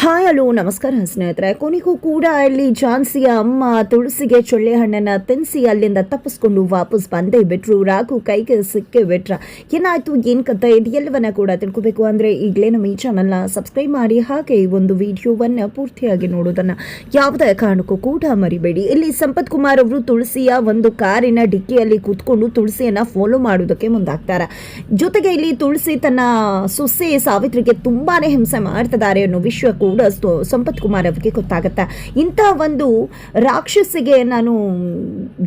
Hi hello ನಮಸ್ಕಾರ ಸ್ನೇಹಿತರೆ. ಕೊನೆಗೂ ಕೂಡ ಇಲ್ಲಿ ಝಾನ್ಸಿಯ ಅಮ್ಮ ತುಳಸಿಗೆ ಚೊಳ್ಳೆ ಹಣ್ಣನ್ನು ತಿನ್ನಿಸಿ ಅಲ್ಲಿಂದ ತಪ್ಪಿಸ್ಕೊಂಡು ವಾಪಸ್ ಬಂದೇ ಬಿಟ್ರು. ರಾಘು ಕೈಗೆ ಸಿಕ್ಕೇ ಬಿಟ್ರ. ಏನಾಯ್ತು, ಏನು ಕಥೆ, ಇದೆಲ್ಲವನ್ನ ಕೂಡ ತಿಳ್ಕೋಬೇಕು ಅಂದರೆ ಈಗಲೇ ನಮ್ಮ ಈ ಚಾನಲ್ನ ಸಬ್ಸ್ಕ್ರೈಬ್ ಮಾಡಿ, ಹಾಗೆ ಈ ಒಂದು ವಿಡಿಯೋವನ್ನು ಪೂರ್ತಿಯಾಗಿ ನೋಡೋದನ್ನು ಯಾವುದೇ ಕಾರಣಕ್ಕೂ ಕೂಡ ಮರಿಬೇಡಿ. ಇಲ್ಲಿ ಸಂಪತ್ ಕುಮಾರ್ ಅವರು ತುಳಸಿಯ ಒಂದು ಕಾರಿನ ಡಿಕ್ಕಿಯಲ್ಲಿ ಕೂತ್ಕೊಂಡು ತುಳಸಿಯನ್ನು ಫಾಲೋ ಮಾಡೋದಕ್ಕೆ ಮುಂದಾಗ್ತಾರೆ. ಜೊತೆಗೆ ಇಲ್ಲಿ ತುಳಸಿ ತನ್ನ ಸೊಸೆ ಸಾವಿತ್ರಿಗೆ ತುಂಬಾನೇ ಹಿಂಸೆ ಮಾಡ್ತಿದ್ದಾರೆ ಅನ್ನೋ ವಿಷಯ ಕೂಡ ಸಂಪತ್ ಕುಮಾರ್ ಅವರಿಗೆ ಗೊತ್ತಾಗುತ್ತೆ. ಇಂಥ ಒಂದು ರಾಕ್ಷಸಿಗೆ ನಾನು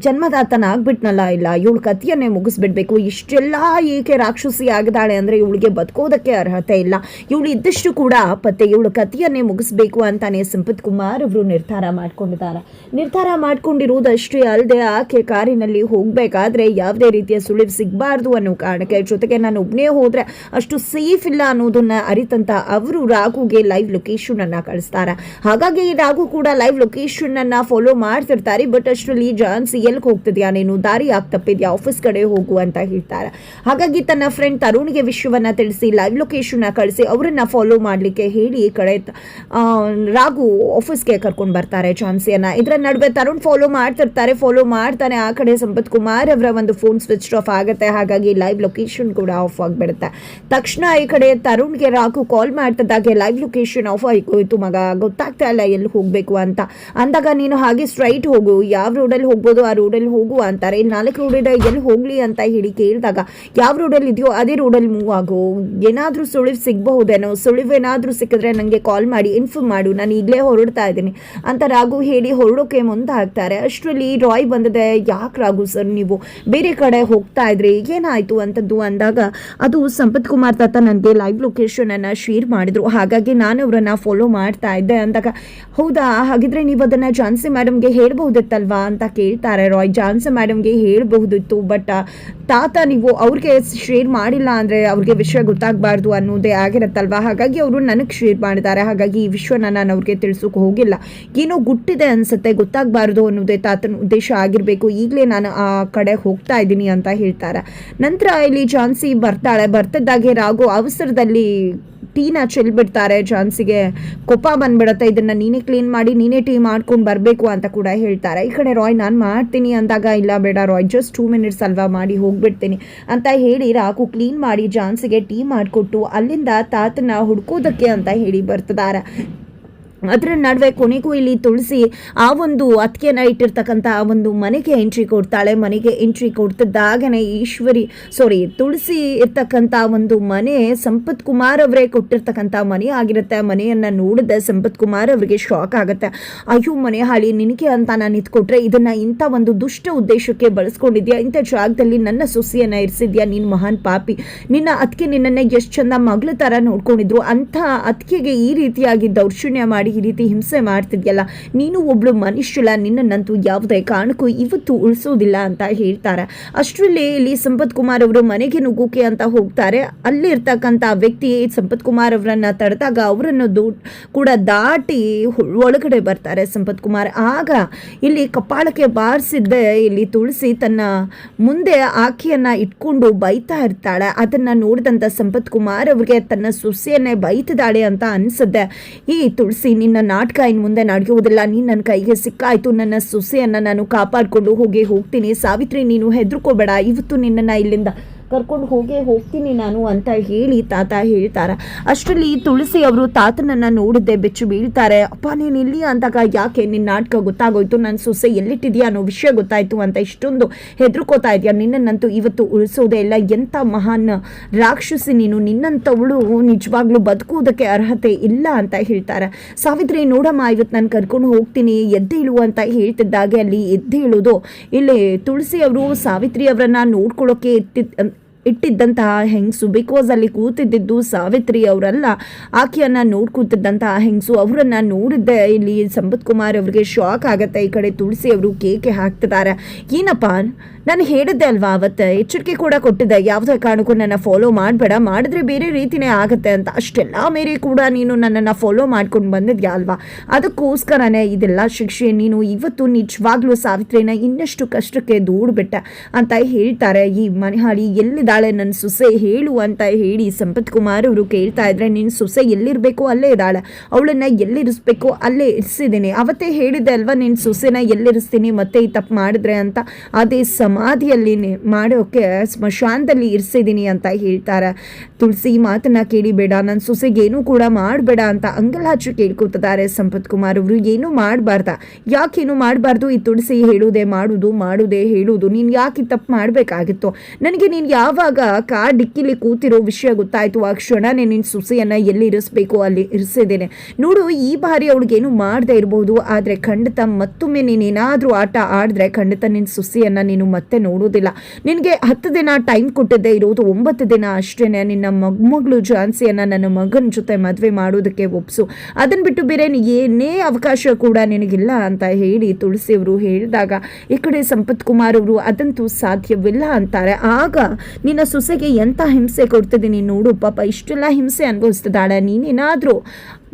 ಜನ್ಮದಾತನಾಗ್ಬಿಟ್ನಲ್ಲ, ಇಲ್ಲ ಇವಳು ಕಥೆಯನ್ನೇ ಮುಗಿಸ್ಬಿಡ್ಬೇಕು, ಇಷ್ಟೆಲ್ಲ ಏಕೆ ರಾಕ್ಷಸಿ ಆಗಿದ್ದಾಳೆ ಅಂದರೆ ಇವಳಿಗೆ ಬದುಕೋದಕ್ಕೆ ಅರ್ಹತೆ ಇಲ್ಲ, ಇವಳು ಇದ್ದಷ್ಟು ಕೂಡ ಆಪತ್ತೆ, ಇವಳು ಕಥೆಯನ್ನೇ ಮುಗಿಸ್ಬೇಕು ಅಂತಾನೆ ಸಂಪತ್ ಕುಮಾರ್ ಅವರು ನಿರ್ಧಾರ ಮಾಡ್ಕೊಂಡಿದ್ದಾರೆ. ನಿರ್ಧಾರ ಮಾಡ್ಕೊಂಡಿರುವುದಷ್ಟೇ ಅಲ್ಲದೆ ಆಕೆ ಕಾರಿನಲ್ಲಿ ಹೋಗಬೇಕಾದ್ರೆ ಯಾವುದೇ ರೀತಿಯ ಸುಳಿವು ಸಿಗಬಾರ್ದು ಅನ್ನೋ ಕಾರಣಕ್ಕೆ, ಜೊತೆಗೆ ನಾನು ಒಬ್ಬನೇ ಹೋದ್ರೆ ಅಷ್ಟು ಸೇಫ್ ಇಲ್ಲ ಅನ್ನೋದನ್ನ ಅರಿತಂತ ಅವರು ರಾಘುಗೆ ಲೈವ್ ಲೊಕೇಶನ್ ಅನ್ನ ಕಳಿಸ್ತಾರೆ. ಹಾಗಾಗಿ ರಾಘು ಕೂಡ ಲೈವ್ ಲೊಕೇಶನ್ ಅನ್ನ ಫಾಲೋ ಮಾಡ್ತಿರ್ತಾರೆ. ಬಟ್ ಅಷ್ಟರಲ್ಲಿ ಝಾನ್ಸಿ ಎಲ್ಲಿ ಹೋಗ್ತಿದ್ಯಾ, ನೀನು ದಾರಿ ಯಾಕೆ ತಪ್ಪಿದ್ಯಾ, ಆಫೀಸ್ ಕಡೆ ಹೋಗು ಅಂತ ಹೇಳ್ತಾರೆ. ಹಾಗಾಗಿ ತನ್ನ ಫ್ರೆಂಡ್ ತರುಣ್ಗೆ ವಿಷಯವನ್ನ ತಿಳಿಸಿ ಲೈವ್ ಲೊಕೇಶನ್ ಕಳಿಸಿ ಅವರನ್ನ ಫಾಲೋ ಮಾಡ್ಲಿಕ್ಕೆ ಹೇಳಿ ಈ ಕಡೆ ರಾಘು ಆಫೀಸ್ಗೆ ಕರ್ಕೊಂಡು ಬರ್ತಾರೆ ಝಾನ್ಸಿಯನ್ನ. ಇದರ ನಡುವೆ ತರುಣ್ ಫಾಲೋ ಮಾಡ್ತಾನೆ. ಆ ಕಡೆ ಸಂಪತ್ ಕುಮಾರ್ ಅವರ ಒಂದು ಫೋನ್ ಸ್ವಿಚ್ ಆಫ್ ಆಗುತ್ತೆ. ಹಾಗಾಗಿ ಲೈವ್ ಲೊಕೇಶನ್ ಕೂಡ ಆಫ್ ಆಗಿಬಿಡುತ್ತೆ. ತಕ್ಷಣ ಈ ಕಡೆ ತರುಣ್ಗೆ ರಾಘು ಕಾಲ್ ಮಾಡ್ತಿದ್ದಾಗೆ ಲೈವ್ ಲೊಕೇಶನ್ ಆಫ್ ಆಯ್ತು ಮಗ, ಗೊತ್ತಾಗ್ತಾ ಇಲ್ಲ ಎಲ್ಲಿ ಹೋಗಬೇಕು ಅಂತ ಅಂದಾಗ, ನೀನು ಹಾಗೆ ಸ್ಟ್ರೈಟ್ ಹೋಗು, ಯಾವ ರೋಡಲ್ಲಿ ಹೋಗ್ಬೋದು ಆ ರೋಡಲ್ಲಿ ಹೋಗು ಅಂತಾರೆ. ಇಲ್ಲಿ 4 ರೋಡ್ ಇದೆ, ಎಲ್ಲಿ ಹೋಗ್ಲಿ ಅಂತ ಹೇಳಿ ಕೇಳಿದಾಗ, ಯಾವ ರೋಡಲ್ಲಿ ಇದೆಯೋ ಅದೇ ರೋಡಲ್ಲಿ ಮೂವ್ ಆಗು, ಏನಾದರೂ ಸುಳಿವು ಸಿಗಬಹುದೇನೋ, ಸುಳಿವು ಏನಾದರೂ ಸಿಕ್ಕಿದ್ರೆ ನನಗೆ ಕಾಲ್ ಮಾಡಿ ಇನ್ಫಾರ್ಮ್ ಮಾಡು, ನಾನು ಈಗಲೇ ಹೊರಡ್ತಾ ಇದ್ದೀನಿ ಅಂತ ರಾಘು ಹೇಳಿ ಹೊರಡೋಕೆ ಮುಂದಾಗ್ತಾರೆ. ಅಷ್ಟರಲ್ಲಿ ರಾಯ್ ಬಂದಿದೆ. ಯಾಕೆ ರಾಘು ಸರ್ ನೀವು ಬೇರೆ ಕಡೆ ಹೋಗ್ತಾ ಇದ್ರಿ, ಏನಾಯ್ತು ಅಂತದ್ದು ಅಂದಾಗ, ಅದು ಸಂಪತ್ ಕುಮಾರ್ ತಾತ ನನಗೆ ಲೈವ್ ಲೊಕೇಶನ್ ಅನ್ನ ಶೇರ್ ಮಾಡಿದ್ರು, ಹಾಗಾಗಿ ನಾನು ಅವರನ್ನ ಫಾಲೋ ಮಾಡ್ತಾ ಇದ್ದೆ ಅಂದಾಗ, ಹೌದಾ ಹಾಗಿದ್ರೆ ನೀವು ಅದನ್ನ ಝಾನ್ಸಿ ಮೇಡಮ್ಗೆ ಹೇಳ್ಬಹುದಿತ್ತಲ್ವಾ ಅಂತ ಕೇಳ್ತಾರೆ ರಾಯ್. ಝಾನ್ಸಿ ಮೇಡಮ್ಗೆ ಹೇಳ್ಬಹುದಿತ್ತು, ಬಟ್ ತಾತ ನೀವು ಅವ್ರಿಗೆ ಶೇರ್ ಮಾಡಿಲ್ಲ ಅಂದರೆ ಅವ್ರಿಗೆ ವಿಷಯ ಗೊತ್ತಾಗಬಾರ್ದು ಅನ್ನೋದೇ ಆಗಿರುತ್ತಲ್ವಾ, ಹಾಗಾಗಿ ಅವರು ನನಗೆ ಶೇರ್ ಮಾಡಿದ್ದಾರೆ. ಹಾಗಾಗಿ ಈ ವಿಷಯನ ನಾನು ಅವ್ರಿಗೆ ತಿಳಿಸೋಕೆ ಹೋಗಿಲ್ಲ, ಏನೋ ಗುಟ್ಟಿದೆ ಅನ್ಸುತ್ತೆ, ಗೊತ್ತಾಗಬಾರ್ದು ಅನ್ನೋದೇ ತಾತನ ಉದ್ದೇಶ ಆಗಿರಬೇಕು, ಈಗಲೇ ನಾನು ಆ ಕಡೆ ಹೋಗ್ತಾ ಇದ್ದೀನಿ ಅಂತ ಹೇಳ್ತಾರೆ. ನಂತರ ಇಲ್ಲಿ ಝಾನ್ಸಿ ಬರ್ತಿದ್ದಾಗೆ ರಾಘು ಅವಸರದಲ್ಲಿ ಟೀನ ಚೆಲ್ಬಿಡ್ತಾರೆ. ಝಾನ್ಸಿಗೆ ಕೋಪ ಬಂದ್ಬಿಡುತ್ತೆ, ಇದನ್ನ ನೀನೇ ಕ್ಲೀನ್ ಮಾಡಿ ನೀನೇ ಟೀ ಮಾಡ್ಕೊಂಡು ಬರಬೇಕು ಅಂತ ಕೂಡ ಹೇಳ್ತಾರೆ. ಈ ಕಡೆ ರಾಯ್ ನಾನು ಮಾಡ್ತೀನಿ ಅಂದಾಗ, ಇಲ್ಲ ಬೇಡ ರಾಯ್, ಜಸ್ಟ್ 2 ಮಿನಿಟ್ಸ್ ಅಲ್ವಾ, ಮಾಡಿ ಹೋಗ್ಬಿಡ್ತೀನಿ ಅಂತ ಹೇಳಿ ರಾಘು ಕ್ಲೀನ್ ಮಾಡಿ ಝಾನ್ಸಿಗೆ ಟೀ ಮಾಡಿಕೊಟ್ಟು ಅಲ್ಲಿಂದ ತಾತನ ಹುಡ್ಕೋದಕ್ಕೆ ಅಂತ ಹೇಳಿ ಬರ್ತಿದ್ದಾರೆ. ಅದರ ನಡುವೆ ಕೊನೆಗೂ ಇಲ್ಲಿ ತುಳಸಿ ಆ ಒಂದು ಅತ್ತಿಗೆನ ಇಟ್ಟಿರ್ತಕ್ಕಂಥ ಆ ಒಂದು ಮನೆಗೆ ಎಂಟ್ರಿ ಕೊಡ್ತಾಳೆ. ಮನೆಗೆ ಎಂಟ್ರಿ ಕೊಡ್ತಿದ್ದಾಗನೇ ತುಳಸಿ ಇರ್ತಕ್ಕಂಥ ಒಂದು ಮನೆ ಸಂಪತ್ ಕುಮಾರ್ ಅವರೇ ಕೊಟ್ಟಿರ್ತಕ್ಕಂಥ ಮನೆ ಆಗಿರುತ್ತೆ. ಮನೆಯನ್ನು ನೋಡಿದ ಸಂಪತ್ ಕುಮಾರ್ ಅವರಿಗೆ ಶಾಕ್ ಆಗುತ್ತೆ. ಅಯ್ಯೋ ಮನೆ ಹಾಳಿ, ನಿನಗೆ ಅಂತ ನಾನು ಇದ್ಕೊಟ್ರೆ ಇದನ್ನು ಇಂಥ ಒಂದು ದುಷ್ಟ ಉದ್ದೇಶಕ್ಕೆ ಬಳಸ್ಕೊಂಡಿದ್ಯಾ, ಇಂಥ ಜಾಗದಲ್ಲಿ ನನ್ನ ಸೊಸೆಯನ್ನು ಇರಿಸಿದ್ಯಾ, ನೀನು ಮಹಾನ್ ಪಾಪಿ, ನಿನ್ನ ಅತ್ತಿಗೆ ನಿನ್ನನ್ನು ಎಷ್ಟು ಚಂದ ಮಗಳ ಥರ ನೋಡ್ಕೊಂಡಿದ್ರು, ಅಂಥ ಅತ್ತಿಗೆಗೆ ಈ ರೀತಿಯಾಗಿ ದೌರ್ಜನ್ಯ ಮಾಡಿ ಈ ರೀತಿ ಹಿಂಸೆ ಮಾಡ್ತಿದ್ಯಲ್ಲ, ನೀನು ಒಬ್ಳು ಮನುಷ್ಯಲ್ಲ, ನಿನ್ನನ್ನಂತೂ ಯಾವುದೇ ಕಾರಣಕ್ಕೂ ಇವತ್ತು ಉಳಿಸೋದಿಲ್ಲ ಅಂತ ಹೇಳ್ತಾರೆ. ಅಷ್ಟರಲ್ಲಿ ಇಲ್ಲಿ ಸಂಪತ್ ಕುಮಾರ್ ಅವರು ಮನೆಗೆ ನುಗ್ಗೋಕೆ ಅಂತ ಹೋಗ್ತಾರೆ. ಅಲ್ಲಿ ಇರ್ತಕ್ಕಂಥ ವ್ಯಕ್ತಿ ಸಂಪತ್ ಕುಮಾರ್ ಅವರನ್ನ ತಡೆದಾಗ ಅವರನ್ನು ಕೂಡ ದಾಟಿ ಒಳಗಡೆ ಬರ್ತಾರೆ ಸಂಪತ್ ಕುಮಾರ್. ಆಗ ಇಲ್ಲಿ ಕಪಾಳಕ್ಕೆ ಬಾರಿಸಿದ್ದೆ ಇಲ್ಲಿ ತುಳಸಿ ತನ್ನ ಮುಂದೆ ಆಕೆಯನ್ನ ಇಟ್ಕೊಂಡು ಬೈತಾ ಇರ್ತಾಳೆ. ಅದನ್ನ ನೋಡಿದಂತ ಸಂಪತ್ ಕುಮಾರ್ ಅವರಿಗೆ ತನ್ನ ಸೊಸೆಯನ್ನೇ ಬೈತಿದ್ದಾಳೆ ಅಂತ ಅನ್ಸುತ್ತೆ. ಈ ತುಳಸಿ, ನಿನ್ನ ನಾಟಕ ಇನ್ನು ಮುಂದೆ ನಡೆಯುವುದಿಲ್ಲ, ನೀನು ನನ್ನ ಕೈಗೆ ಸಿಕ್ಕಾಯ್ತು, ನನ್ನ ಸೊಸೆಯನ್ನು ನಾನು ಕಾಪಾಡಿಕೊಂಡು ಹೋಗ್ತೀನಿ, ಸಾವಿತ್ರಿ ನೀನು ಹೆದರ್ಕೋಬೇಡ, ಇವತ್ತು ನಿನ್ನನ್ನು ಇಲ್ಲಿಂದ ಕರ್ಕೊಂಡು ಹೋಗ್ತೀನಿ ನಾನು ಅಂತ ಹೇಳಿ ತಾತ ಹೇಳ್ತಾರೆ. ಅಷ್ಟರಲ್ಲಿ ತುಳಸಿ ಅವರು ತಾತನನ್ನು ನೋಡಿದ್ದೆ ಬೆಚ್ಚು ಬೀಳ್ತಾರೆ. ಅಪ್ಪ ನೀನು ಇಲ್ಲಿ ಅಂದಾಗ, ಯಾಕೆ ನಿನ್ನ ನಾಟಕ ಗೊತ್ತಾಗೋಯ್ತು, ನನ್ನ ಸೊಸೆ ಎಲ್ಲಿಟ್ಟಿದ್ಯಾ ಅನ್ನೋ ವಿಷಯ ಗೊತ್ತಾಯ್ತು ಅಂತ ಇಷ್ಟೊಂದು ಹೆದರ್ಕೋತಾ ಇದೆಯಾ, ನಿನ್ನನ್ನಂತೂ ಇವತ್ತು ಉಳಿಸೋದೇ ಇಲ್ಲ, ಎಂಥ ಮಹಾನ್ ರಾಕ್ಷಸಿ ನೀನು, ನಿನ್ನಂಥವಳು ನಿಜವಾಗ್ಲೂ ಬದುಕುವುದಕ್ಕೆ ಅರ್ಹತೆ ಇಲ್ಲ ಅಂತ ಹೇಳ್ತಾರೆ. ಸಾವಿತ್ರಿ ನೋಡಮ್ಮ, ಇವತ್ತು ನಾನು ಕರ್ಕೊಂಡು ಹೋಗ್ತೀನಿ, ಎದ್ದೇಳು ಅಂತ ಹೇಳ್ತಿದ್ದಾಗೆ ಅಲ್ಲಿ ಎದ್ದೇಳೋದು ಇಲ್ಲಿ ತುಳಸಿ ಅವರು ಸಾವಿತ್ರಿ ಅವರನ್ನ ನೋಡ್ಕೊಳ್ಳೋಕೆ ಇಟ್ಟಿದ್ದಂತಹ ಹೆಂಗಸು. ಬಿಕಾಸ್ ಅಲ್ಲಿ ಕೂತಿದ್ದು ಸಾವಿತ್ರಿ ಅವರಲ್ಲ, ಆಕೆಯನ್ನ ನೋಡ್ಕೂತಿದ್ದಂತಹ ಹೆಂಗಸು. ಅವರನ್ನ ನೋಡಿದ್ದೆ ಇಲ್ಲಿ ಸಂಪತ್ ಕುಮಾರ್ ಅವರಿಗೆ ಶಾಕ್ ಆಗುತ್ತೆ. ಈ ಕಡೆ ತುಳಸಿ ಅವರು ಕೇಕೆ ಹಾಕ್ತಿದ್ದಾರೆ. ಏನಪ್ಪ ನಾನು ಹೇಳಿದ್ದೆ ಅಲ್ವಾ ಅವತ್ತೆ, ಎಚ್ಚರಿಕೆ ಕೂಡ ಕೊಟ್ಟಿದ್ದೆ, ಯಾವುದೇ ಕಾರಣಕ್ಕೂ ನನ್ನ ಫಾಲೋ ಮಾಡಬೇಡ, ಮಾಡಿದ್ರೆ ಬೇರೆ ರೀತಿನೇ ಆಗುತ್ತೆ ಅಂತ. ಅಷ್ಟೆಲ್ಲ ಮೇರೆ ಕೂಡ ನೀನು ನನ್ನನ್ನು ಫಾಲೋ ಮಾಡ್ಕೊಂಡು ಬಂದಿದ್ಯಾ ಅಲ್ವಾ, ಅದಕ್ಕೋಸ್ಕರನೇ ಇದೆಲ್ಲ ಶಿಕ್ಷೆ. ನೀನು ಇವತ್ತು ನಿಜವಾಗ್ಲೂ ಸಾವಿತ್ರಿನ ಇನ್ನಷ್ಟು ಕಷ್ಟಕ್ಕೆ ದೂಡ್ಬಿಟ್ಟೆ ಅಂತ ಹೇಳ್ತಾರೆ. ಈ ಮನೆಹಾಳಿ ಎಲ್ಲಿದ್ದಾಳೆ ನನ್ನ ಸೊಸೆ ಹೇಳು ಅಂತ ಹೇಳಿ ಸಂಪತ್ ಕುಮಾರ್ ಅವರು ಕೇಳ್ತಾ ಇದ್ರೆ, ನಿನ್ನ ಸೊಸೆ ಎಲ್ಲಿರಬೇಕು ಅಲ್ಲೇ ಇದ್ದಾಳೆ, ಅವಳನ್ನ ಎಲ್ಲಿರಿಸ್ಬೇಕು ಅಲ್ಲೇ ಇರಿಸಿದ್ದೀನಿ, ಅವತ್ತೇ ಹೇಳಿದ್ದೆ ಅಲ್ವಾ ನಿನ್ನ ಸೊಸೆನ ಎಲ್ಲಿರಿಸ್ತೀನಿ ಮತ್ತೆ ಈ ತಪ್ಪು ಮಾಡಿದ್ರೆ ಅಂತ, ಅದೇ ಸಮಾಧಿಯಲ್ಲಿ ಮಾಡೋಕೆ ಸ್ಮಶಾನದಲ್ಲಿ ಇರಿಸಿದ್ದೀನಿ ಅಂತ ಹೇಳ್ತಾರೆ. ತುಳಸಿ ಮಾತನ್ನ ಕೇಳಿಬೇಡ, ನನ್ನ ಸೊಸೆಗೇನು ಕೂಡ ಮಾಡಬೇಡ ಅಂತ ಅಂಗಲಾಚು ಕೇಳ್ಕೊತಿದ್ದಾರೆ ಸಂಪತ್ ಕುಮಾರ್ ಅವರು. ಏನೂ ಮಾಡಬಾರ್ದ, ಯಾಕೇನು ಮಾಡಬಾರ್ದು, ಈ ತುಳಸಿ ಹೇಳುವುದೇ ಮಾಡುವುದೇ ಹೇಳುವುದು, ನೀನು ಯಾಕೆ ತಪ್ಪು ಮಾಡಬೇಕಾಗಿತ್ತು, ನನಗೆ ನೀನು ಯಾವಾಗ ಕಾರ್ ಡಿಕ್ಕಿಲಿ ಕೂತಿರೋ ವಿಷಯ ಗೊತ್ತಾಯ್ತು ಆ ಕ್ಷಣನೇ ನಿನ್ನ ಸೊಸೆಯನ್ನು ಎಲ್ಲಿ ಇರಿಸ್ಬೇಕು ಅಲ್ಲಿ ಇರಿಸಿದ್ದೇನೆ ನೋಡು. ಈ ಬಾರಿ ಅವಳಿಗೇನು ಮಾಡದೆ ಇರ್ಬೋದು, ಆದರೆ ಖಂಡಿತ ಮತ್ತೊಮ್ಮೆ ನೀನೇನಾದರೂ ಆಟ ಆಡಿದ್ರೆ ಖಂಡಿತ ನಿನ್ನ ಸೊಸೆಯನ್ನು ನೀನು ಮತ್ತೆ ನೋಡೋದಿಲ್ಲ. ನಿನಗೆ 10 ದಿನ ಟೈಮ್ ಕೊಟ್ಟಿದ್ದೆ, ಇರೋದು 9 ದಿನ ಅಷ್ಟೇ. ನಿನ್ನ ಮೊಮ್ಮಗಳು ಝಾನ್ಸಿಯನ್ನು ನನ್ನ ಮಗನ ಜೊತೆ ಮದುವೆ ಮಾಡೋದಕ್ಕೆ ಒಪ್ಸು, ಅದನ್ನು ಬಿಟ್ಟು ಬೇರೆ ಏನೇ ಅವಕಾಶ ಕೂಡ ನಿನಗಿಲ್ಲ ಅಂತ ಹೇಳಿ ತುಳಸಿ ಅವರು ಹೇಳಿದಾಗ, ಈ ಕಡೆ ಸಂಪತ್ ಕುಮಾರ್ ಅವರು ಅದಂತೂ ಸಾಧ್ಯವಿಲ್ಲ ಅಂತಾರೆ. ಆಗ ನಿನ್ನ ಸೊಸೆಗೆ ಎಂಥ ಹಿಂಸೆ ಕೊಡ್ತಿದ್ದೀನಿ ನೋಡು, ಪಾಪ ಇಷ್ಟೆಲ್ಲ ಹಿಂಸೆ ಅನುಭವಿಸ್ತಿದ್ದಾಳೆ, ನೀನೇನಾದರೂ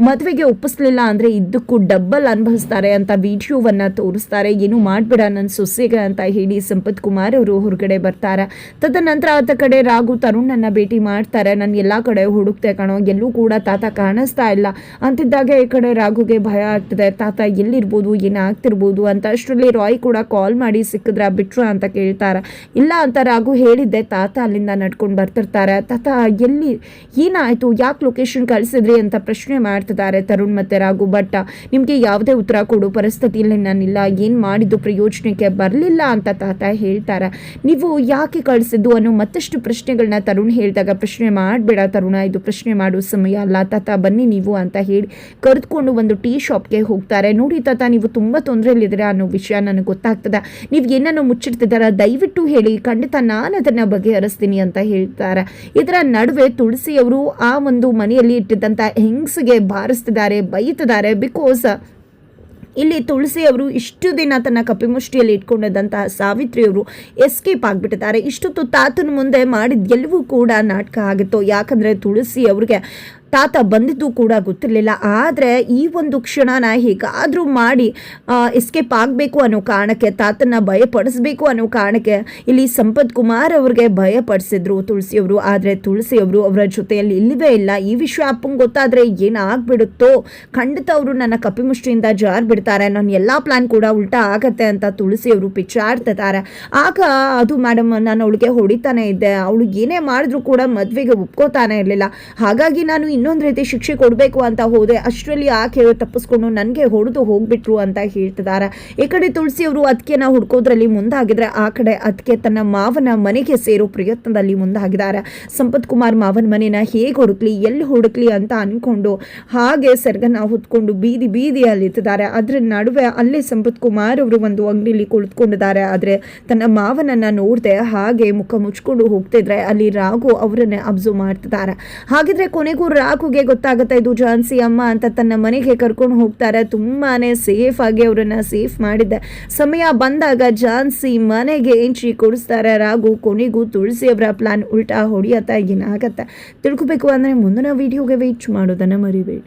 ಮದುವೆಗೆ ಒಪ್ಪಿಸ್ಲಿಲ್ಲ ಅಂದರೆ ಇದಕ್ಕೂ ಡಬ್ಬಲ್ ಅನುಭವಿಸ್ತಾರೆ ಅಂತ ವಿಡಿಯೋವನ್ನು ತೋರಿಸ್ತಾರೆ. ಏನು ಮಾಡಬೇಡ ನನ್ನ ಸೊಸೆಗೆ ಅಂತ ಹೇಳಿ ಸಂಪತ್ ಕುಮಾರ್ ಅವರು ಹೊರಗಡೆ ಬರ್ತಾರೆ. ತದನಂತರ ಆತ ಕಡೆ ರಾಘು ತರುಣನ್ನು ಭೇಟಿ ಮಾಡ್ತಾರೆ. ನಾನು ಎಲ್ಲ ಕಡೆ ಹುಡುಕ್ತೆ ಕಣೋ, ಎಲ್ಲೂ ಕೂಡ ತಾತ ಕಾಣಿಸ್ತಾ ಇಲ್ಲ ಅಂತಿದ್ದಾಗ ಈ ಕಡೆ ರಾಘುಗೆ ಭಯ ಆಗ್ತದೆ, ತಾತ ಎಲ್ಲಿರ್ಬೋದು ಏನಾಗ್ತಿರ್ಬೋದು ಅಂತ. ಅಷ್ಟರಲ್ಲಿ ರಾಯ್ ಕೂಡ ಕಾಲ್ ಮಾಡಿ ಸಿಕ್ಕಿದ್ರ ಬಿಟ್ರ ಅಂತ ಕೇಳ್ತಾರೆ. ಇಲ್ಲ ಅಂತ ರಾಘು ಹೇಳಿದ್ದೆ, ತಾತ ಅಲ್ಲಿಂದ ನಡ್ಕೊಂಡು ಬರ್ತಿರ್ತಾರೆ. ತಾತ ಎಲ್ಲಿ ಏನಾಯಿತು, ಯಾಕೆ ಲೊಕೇಶನ್ ಕಳಿಸಿದ್ರಿ ಅಂತ ಪ್ರಶ್ನೆ ಮಾಡ್ತಿದ್ದಾರೆ ತರುಣ್ ಮತ್ತು ರಾಘು. ಬಟ್ ನಿಮಗೆ ಯಾವುದೇ ಉತ್ತರ ಕೊಡೋ ಪರಿಸ್ಥಿತಿಯಲ್ಲಿ ನಾನಿಲ್ಲ, ಏನು ಮಾಡಿದ್ದು ಪ್ರಯೋಜನಕ್ಕೆ ಬರಲಿಲ್ಲ ಅಂತ ತಾತ ಹೇಳ್ತಾರೆ. ನೀವು ಯಾಕೆ ಕಳಿಸಿದ್ದು ಅನ್ನೋ ಮತ್ತಷ್ಟು ಪ್ರಶ್ನೆಗಳನ್ನ ತರುಣ್ ಹೇಳಿದಾಗ, ಪ್ರಶ್ನೆ ಮಾಡಬೇಡ ತರುಣ, ಇದು ಪ್ರಶ್ನೆ ಮಾಡೋ ಸಮಯ ಅಲ್ಲ, ತಾತ ಬನ್ನಿ ನೀವು ಅಂತ ಹೇಳಿ ಕರೆದುಕೊಂಡು ಒಂದು ಟೀ ಶಾಪ್ಗೆ ಹೋಗ್ತಾರೆ. ನೋಡಿ ತಾತ, ನೀವು ತುಂಬ ತೊಂದರೆಯಲ್ಲಿದ್ದೀರಾ ಅನ್ನೋ ವಿಷಯ ನನಗೆ ಗೊತ್ತಾಗ್ತದೆ, ನೀವು ಏನನ್ನು ಮುಚ್ಚಿಡ್ತಿದ್ದಾರ ದಯವಿಟ್ಟು ಹೇಳಿ, ಖಂಡಿತ ನಾನು ಅದನ್ನು ಬಗೆಹರಿಸ್ತೀನಿ ಅಂತ ಹೇಳ್ತಾರೆ. ಇದರ ನಡುವೆ ತುಳಸಿ ಅವರು ಆ ಒಂದು ಮನೆಯಲ್ಲಿ ಇಟ್ಟಿದ್ದಂಥ ಹೆಂಗಸಿಗೆ ಬಾರಿಸ್ತಿದ್ದಾರೆ, ಬೈತಿದ್ದಾರೆ. ಬಿಕಾಸ್ ಇಲ್ಲಿ ತುಳಸಿ ಅವರು ಇಷ್ಟು ದಿನ ತನ್ನ ಕಪಿಮುಷ್ಟಿಯಲ್ಲಿ ಇಟ್ಕೊಂಡಿದ್ದಂತಹ ಸಾವಿತ್ರಿಯವರು ಎಸ್ಕೇಪ್ ಆಗಿಬಿಟ್ಟಿದ್ದಾರೆ. ಇಷ್ಟೊತ್ತು ತಾತನ ಮುಂದೆ ಮಾಡಿದ ಎಲ್ಲವೂ ಕೂಡ ನಾಟಕ ಆಗಿತ್ತು. ಯಾಕಂದರೆ ತುಳಸಿ ಅವ್ರಿಗೆ ತಾತ ಬಂದಿದ್ದು ಕೂಡ ಗೊತ್ತಿರಲಿಲ್ಲ. ಆದರೆ ಈ ಒಂದು ಕ್ಷಣನ ಹೇಗಾದರೂ ಮಾಡಿ ಎಸ್ಕೇಪ್ ಆಗಬೇಕು ಅನ್ನೋ ಕಾರಣಕ್ಕೆ, ತಾತನ ಭಯಪಡಿಸ್ಬೇಕು ಅನ್ನೋ ಕಾರಣಕ್ಕೆ ಇಲ್ಲಿ ಸಂಪತ್ ಕುಮಾರ್ ಅವ್ರಿಗೆ ಭಯಪಡಿಸಿದ್ರು ತುಳಸಿಯವರು. ಆದರೆ ತುಳಸಿಯವರು ಅವರ ಜೊತೆಯಲ್ಲಿ ಇಲ್ಲವೇ ಇಲ್ಲ. ಈ ವಿಷಯ ಅಪ್ಪಂಗೆ ಗೊತ್ತಾದರೆ ಏನಾಗ್ಬಿಡುತ್ತೋ, ಖಂಡಿತ ಅವರು ನನ್ನ ಕಪಿಮುಷ್ಟಿಯಿಂದ ಜಾರ್ ಬಿಡ್ತಾರೆ, ನನ್ನ ಎಲ್ಲ ಪ್ಲಾನ್ ಕೂಡ ಉಲ್ಟಾ ಆಗತ್ತೆ ಅಂತ ತುಳಸಿಯವರು ಪಿಚ್ಚಾಡ್ತಿದ್ದಾರೆ. ಆಗ ಅದು ಮೇಡಮ್, ನಾನು ಅವಳಿಗೆ ಹೊಡಿತಾನೆ ಇದ್ದೆ, ಅವಳು ಏನೇ ಮಾಡಿದ್ರು ಕೂಡ ಮದುವೆಗೆ ಒಪ್ಕೋತಾನೆ ಇರಲಿಲ್ಲ, ಹಾಗಾಗಿ ನಾನು ಇನ್ನೊಂದು ರೀತಿ ಶಿಕ್ಷೆ ಕೊಡಬೇಕು ಅಂತ ಹೋದೆ, ಅಷ್ಟರಲ್ಲಿ ಆಕೆ ತಪ್ಪಿಸ್ಕೊಂಡು ನನಗೆ ಹೊಡೆದು ಹೋಗ್ಬಿಟ್ರು ಅಂತ ಹೇಳ್ತಿದ್ದಾರೆ. ಈ ಕಡೆ ತುಳಸಿಯವರು ಅದಕ್ಕೆನ ಹುಡ್ಕೋದ್ರಲ್ಲಿ ಮುಂದಾಗಿದ್ರೆ, ಆ ಕಡೆ ಅದಕ್ಕೆ ತನ್ನ ಮಾವನ ಮನೆಗೆ ಸೇರೋ ಪ್ರಯತ್ನದಲ್ಲಿ ಮುಂದಾಗಿದ್ದಾರೆ. ಸಂಪತ್ ಕುಮಾರ್ ಮಾವನ ಮನೆನ ಹೇಗೆ ಹುಡುಕ್ಲಿ, ಎಲ್ಲಿ ಹುಡುಕ್ಲಿ ಅಂತ ಅನ್ಕೊಂಡು ಹಾಗೆ ಸೆರಗನ್ನ ಹೊತ್ಕೊಂಡು ಬೀದಿಯಲ್ಲಿ ಇತ್ತಿದ್ದಾರೆ. ಅದ್ರ ನಡುವೆ ಅಲ್ಲೇ ಸಂಪತ್ ಕುಮಾರ್ ಅವರು ಒಂದು ಅಂಗಡಿಲಿ ಕುಳಿತುಕೊಂಡಿದ್ದಾರೆ. ಆದರೆ ತನ್ನ ಮಾವನನ್ನ ನೋಡದೆ ಹಾಗೆ ಮುಖ ಮುಚ್ಕೊಂಡು ಹೋಗ್ತಿದ್ರೆ ಅಲ್ಲಿ ರಾಘು ಅವರನ್ನೇ ಅಬ್ಸರ್ವ್ ಮಾಡ್ತಿದ್ದಾರೆ. ಹಾಗಿದ್ರೆ ಕೊನೆಗೂ ರಾಘುಗೆ ಗೊತ್ತಾಗುತ್ತೆ ಇದು ಝಾನ್ಸಿ ಅಮ್ಮ ಅಂತ. ತನ್ನ ಮನೆಗೆ ಕರ್ಕೊಂಡು ಹೋಗ್ತಾರೆ. ತುಂಬಾನೇ ಸೇಫ್ ಆಗಿ ಅವರನ್ನ ಸೇಫ್ ಮಾಡಿದ್ದೆ. ಸಮಯ ಬಂದಾಗ ಝಾನ್ಸಿ ಮನೆಗೆ ಎಂಟ್ರಿ ಕೊಡಿಸ್ತಾರೆ ರಾಘು. ಕೊನೆಗೂ ತುಳಸಿ ಅವರ ಪ್ಲಾನ್ ಉಲ್ಟಾ ಹೊಡಿಯತ್ತ ಏನಾಗತ್ತೆ ತಿಳ್ಕೊಬೇಕು ಅಂದ್ರೆ ಮುಂದಿನ ವಿಡಿಯೋಗೆ ವೇಟ್ ಮಾಡೋದನ್ನ ಮರಿಬೇಡಿ.